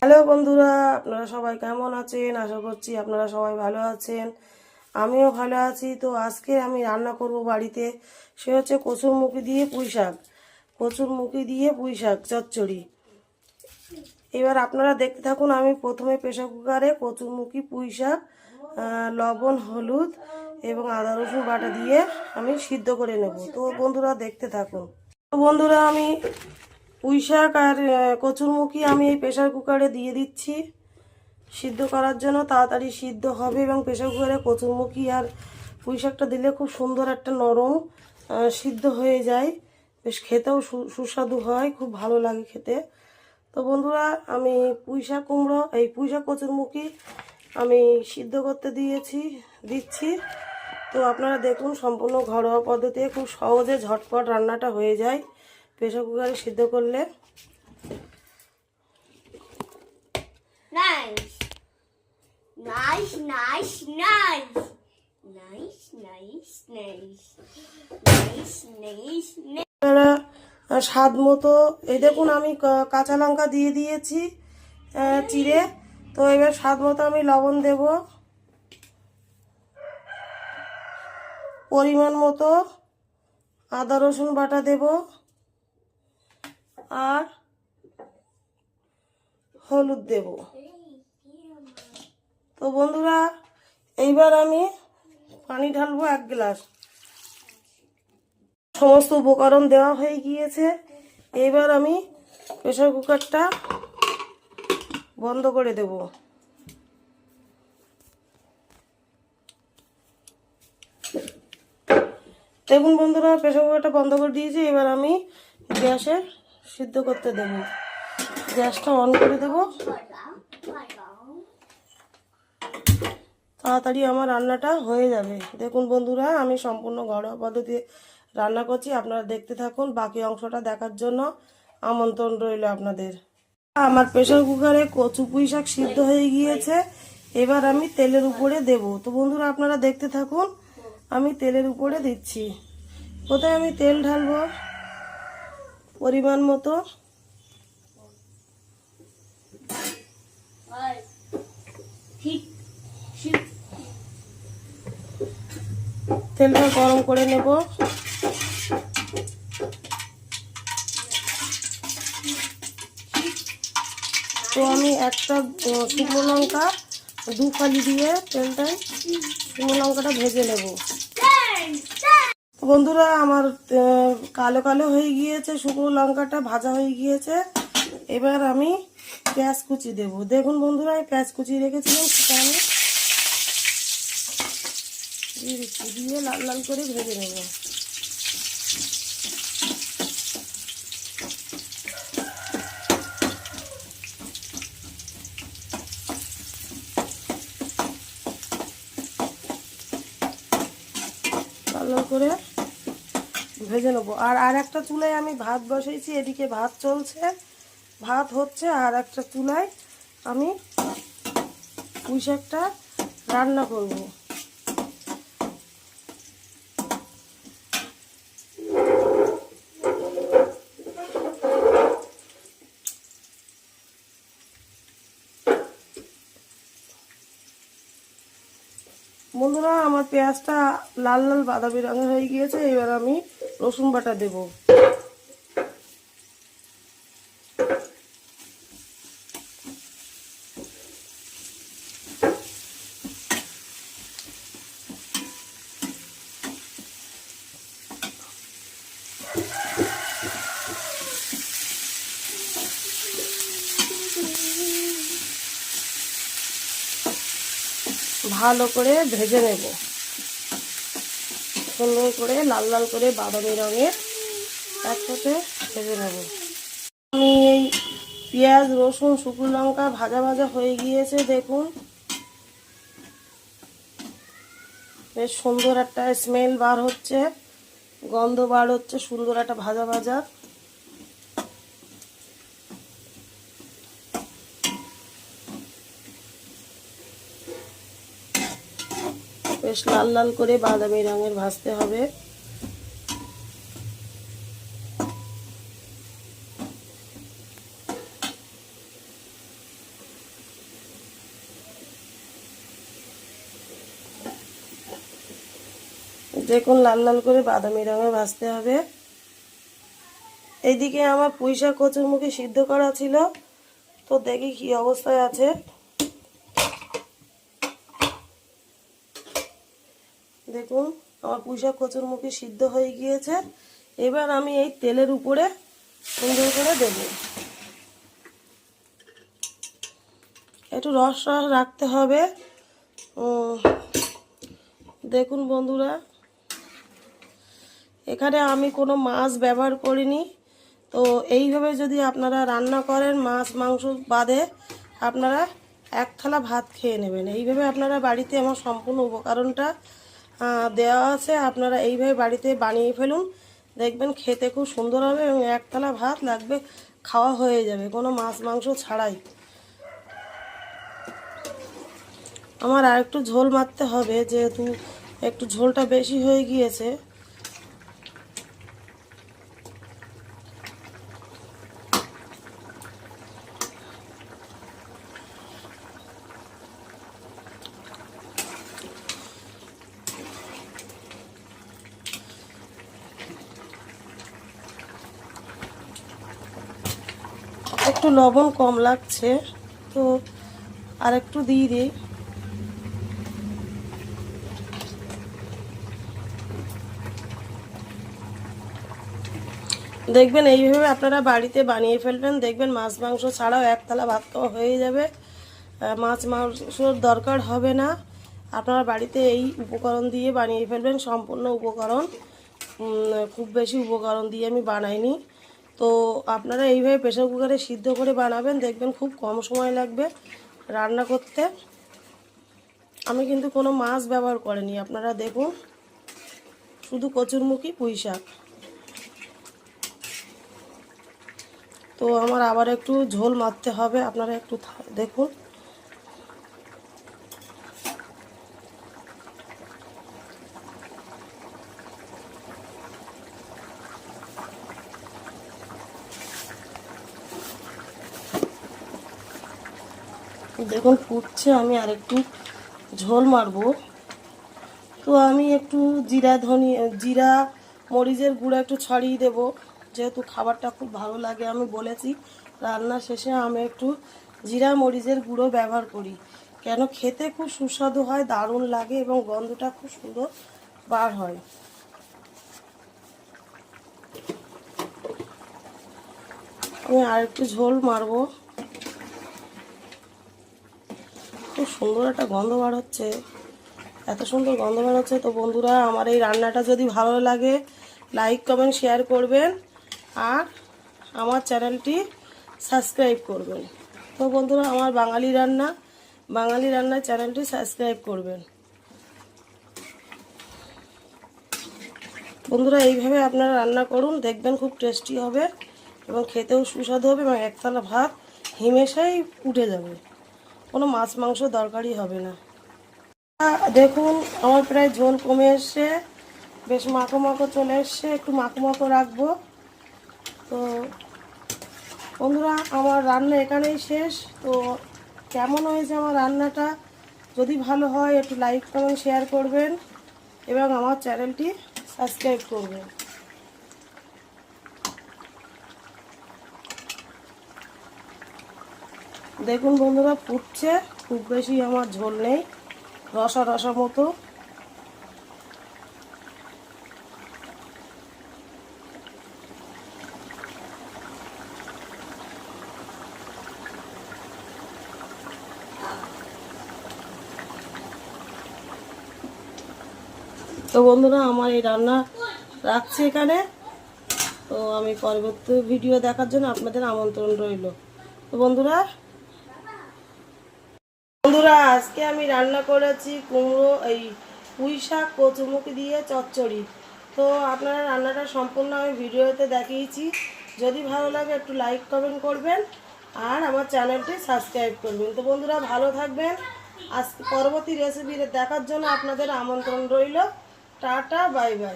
Hello বন্ধুরা, আপনারা সবাই কেমন আছেন? আশা করছি আপনারা সবাই ভালো আছেন। আমিও ভালো আছি। তো আজকে আমি রান্না করব বাড়িতে, সে হচ্ছে কচুরমুখী দিয়ে পুঁই শাক। কচুরমুখী দিয়ে পুঁই শাক চচ্চড়ি। এবার আপনারা দেখতে থাকুন। আমি প্রথমে প্রেসার কুকারে কচুরমুখী পুঁই শাক লবণ, হলুদ এবং আদা রসুন বাটা দিয়ে আমি সিদ্ধ করে নেব। তো বন্ধুরা দেখতে থাকুন। তো বন্ধুরা, আমি পুঁই শাক আর কচুরমুখী আমি এই প্রেসার কুকারে দিয়ে দিচ্ছি সিদ্ধ করার জন্য। তাড়াতাড়ি সিদ্ধ হবে এবং প্রেসার কুকারে কচুরমুখী আর পুঁই শাকটা দিলে খুব সুন্দর একটা নরম সিদ্ধ হয়ে যায়। বেশ খেতেও সুস্বাদু হয়, খুব ভালো লাগে খেতে। তো বন্ধুরা, আমি পুঁই শাক কচুরমুখী আমি সিদ্ধ করতে দিচ্ছি। তো আপনারা দেখুন, সম্পূর্ণ ঘরোয়া পদ্ধতিতে খুব সহজে ঝটপট রান্নাটা হয়ে যায় প্রেসার কুকারে সিদ্ধ করলে। Nice. Nice, nice, nice. Nice, nice, nice. Nice, nice, nice. আপনারা স্বাদ মতো, এই দেখুন আমি কাঁচা লঙ্কা দিয়ে দিয়েছি চিড়ে। তো এবার স্বাদ মতো আমি লবণ দেব, পরিমাণ মতো আদা রসুন বাটা দেব, আর হলুদ দেব। তো বন্ধুরা, এইবার আমি পানি ঢালবো 1 গ্লাস। সমস্ত উপকরণ দেওয়া হয়ে গিয়েছে। এবার আমি প্রেসার কুকারটা বন্ধ করে দেব। দেখুন বন্ধুরা, প্রেসার কুকারটা বন্ধ করে দিয়েছি। এবার আমি গ্যাসে সিদ্ধ করতে দেব। গ্যাসটা অন করে দেব। তাড়াতাড়ি আমার রান্নাটা হয়ে যাবে। দেখুন বন্ধুরা, আমি সম্পূর্ণ ঘরোয়া পদ্ধতিতে রান্না করছি। আপনারা দেখতে থাকুন। বাকি অংশটা দেখার জন্য আমন্ত্রণ রইল আপনাদের। আমার প্রেসার কুকারে কচু পুঁই শাক সিদ্ধ হয়ে গিয়েছে। এবার আমি তেলের উপরে দেব। তো বন্ধুরা, আপনারা দেখতে থাকুন। আমি তেলের উপরে দিচ্ছি। কোথায় আমি তেল ঢালবো পরিমাণ মতো। তেলটা গরম করে নেব। তো আমি একটা শুকনো লঙ্কা 2 ফালি দিয়ে তেলটায় শুকনো লঙ্কাটা ভেজে নেব। বন্ধুরা, আমার কালো কালো হয়ে গিয়েছে, শুকনো লঙ্কাটা ভাজা হয়ে গিয়েছে। এবার আমি পেঁয়াজ কুচি দেব। দেখুন বন্ধুরা, আমি পেঁয়াজ কুচি রেখেছিলাম, সেটা আমি দিয়ে লাল লাল করে ভেজে নেব। লাল লাল করে ভেজে নেবো। আর একটা চুলায় আমি ভাত বসাইছি, এদিকে ভাত চলছে, ভাত হচ্ছে। আর একটা চুলায় আমি পুঁই শাকটা রান্না করব। বন্ধুরা, আমার পেঁয়াজটা লাল লাল বাদামি রঙের হয়ে গিয়েছে। এবার আমি রসুন বাটা দেব। ভালো করে ভেজে নেব, সুন্দর করে লাল লাল করে বাদামি রঙের একসাথে ভেজে নেব। আমি এই পেঁয়াজ, রসুন, শুকনো লঙ্কা ভাজা ভাজা হয়ে গিয়েছে। দেখুন, বেশ সুন্দর একটা স্মেল বার হচ্ছে, গন্ধ বার হচ্ছে, সুন্দর একটা ভাজা ভাজা। বেশ লাল লাল করে বাদামি রঙের ভাজতে হবে। দেখুন লাল লাল করে বাদামি রঙে ভাজতে হবে। এইদিকে আমার পুঁইশাক কচুরমুখী সিদ্ধ করা ছিল, তো দেখি কি অবস্থায় আছে। দেখুন আমার পুঁইশাক কচুরমুখী সিদ্ধ হয়ে গিয়েছে। এবার আমি এই তেলের উপরে সুন্দর করে দেব। একটু রস রস রাখতে হবে। দেখুন বন্ধুরা, এখানে আমি কোনো মাছ ব্যবহার করিনি। তো এইভাবে যদি আপনারা রান্না করেন মাছ মাংস বাদে, আপনারা এক থালা ভাত খেয়ে নেবেন। এইভাবে আপনারা বাড়িতে আমার সম্পূর্ণ উপকরণটা দেওয়া আছে, আপনারা এইভাবে বাড়িতে বানিয়ে ফেলুন, দেখবেন খেতে খুব সুন্দর হবে এবং এক থালা ভাত লাগবে, খাওয়া হয়ে যাবে কোনো মাছ মাংস ছাড়াই। আমার আর একটু ঝোল মারতে হবে, যেহেতু একটু ঝোলটা বেশি হয়ে গিয়েছে। একটু লবণ কম লাগছে, তো আর একটু দিয়ে দিই। দেখবেন এইভাবে আপনারা বাড়িতে বানিয়ে ফেলবেন, দেখবেন মাছ মাংস ছাড়াও এক থালা ভাত খাওয়া হয়ে যাবে। মাছ মাংসর দরকার হবে না, আপনারা বাড়িতে এই উপকরণ দিয়ে বানিয়ে ফেলবেন। সম্পূর্ণ উপকরণ, খুব বেশি উপকরণ দিয়ে আমি বানাইনি। তো আপনারা এইভাবে প্রেসার কুকারে সিদ্ধ করে বানাবেন, দেখবেন খুব কম সময় লাগবে রান্না করতে। আমি কিন্তু কোনো মাছ ব্যবহার করিনি, আপনারা দেখুন, শুধু কচুরমুখী পুঁইশাক। তো আমার আবার একটু ঝোল মারতে হবে, আপনারা একটু দেখুন। দেখুন ফুটছে, আমি আর একটু ঝোল মারবো। তো আমি একটু জিরা মরিচের গুঁড়া একটু ছড়িয়ে দেব, যেহেতু খাবারটা খুব ভালো লাগে। আমি বলেছি রান্নার শেষে আমি একটু জিরা মরিচের গুঁড়ো ব্যবহার করি, কেন খেতে খুব সুস্বাদু হয়, দারুণ লাগে এবং গন্ধটা খুব সুন্দর বার হয়। আমি আর একটু ঝোল মারবো। খুব সুন্দর একটা গন্ধ বার হচ্ছে, এত সুন্দর গন্ধ বার হচ্ছে। তো বন্ধুরা, আমার এই রান্নাটা যদি ভালো লাগে লাইক কমেন্ট শেয়ার করবেন আর আমার চ্যানেলটি সাবস্ক্রাইব করবেন। তো বন্ধুরা, আমার বাঙালি রান্নার চ্যানেলটি সাবস্ক্রাইব করবেন। বন্ধুরা, এইভাবে আপনারা রান্না করুন, দেখবেন খুব টেস্টি হবে এবং খেতেও সুস্বাদু হবে এবং এক থালা ভাত হিমেশাই উঠে যাবে, কোনো মাছ মাংস দরকারই হবে না। দেখুন আমার প্রায় ঝোল কমে এসছে, বেশ মাখো মাখো চলে এসছে, একটু মাখো মাখো রাখবো। তো বন্ধুরা, আমার রান্না এখানেই শেষ। তো কেমন হয়েছে আমার রান্নাটা, যদি ভালো হয় একটু লাইক কমেন্ট শেয়ার করবেন এবং আমার চ্যানেলটি সাবস্ক্রাইব করবেন। দেখুন বন্ধুরা, ফুটছে, খুব বেশি আমার ঝোল নেই, রসা রসা মতো। তো বন্ধুরা, আমার এই রান্না রাখছি এখানে। তো আমি পরবর্তী ভিডিও দেখার জন্য আপনাদের আমন্ত্রণ রইল। তো বন্ধুরা, আজকে আমি রান্না করেছি পুঁই শাক কচুরমুখী দিয়ে চচ্চড়ি। তো আপনারা রান্নাটা সম্পূর্ণ আমি ভিডিওতে দেখিয়েছি। যদি ভালো লাগে একটু লাইক কমেন্ট করবেন আর আমার চ্যানেলটি সাবস্ক্রাইব করবেন। তো বন্ধুরা, ভালো থাকবেন। আজকে পরবর্তী রেসিপি দেখার জন্য আপনাদের আমন্ত্রণ রইল। Tata, bye bye.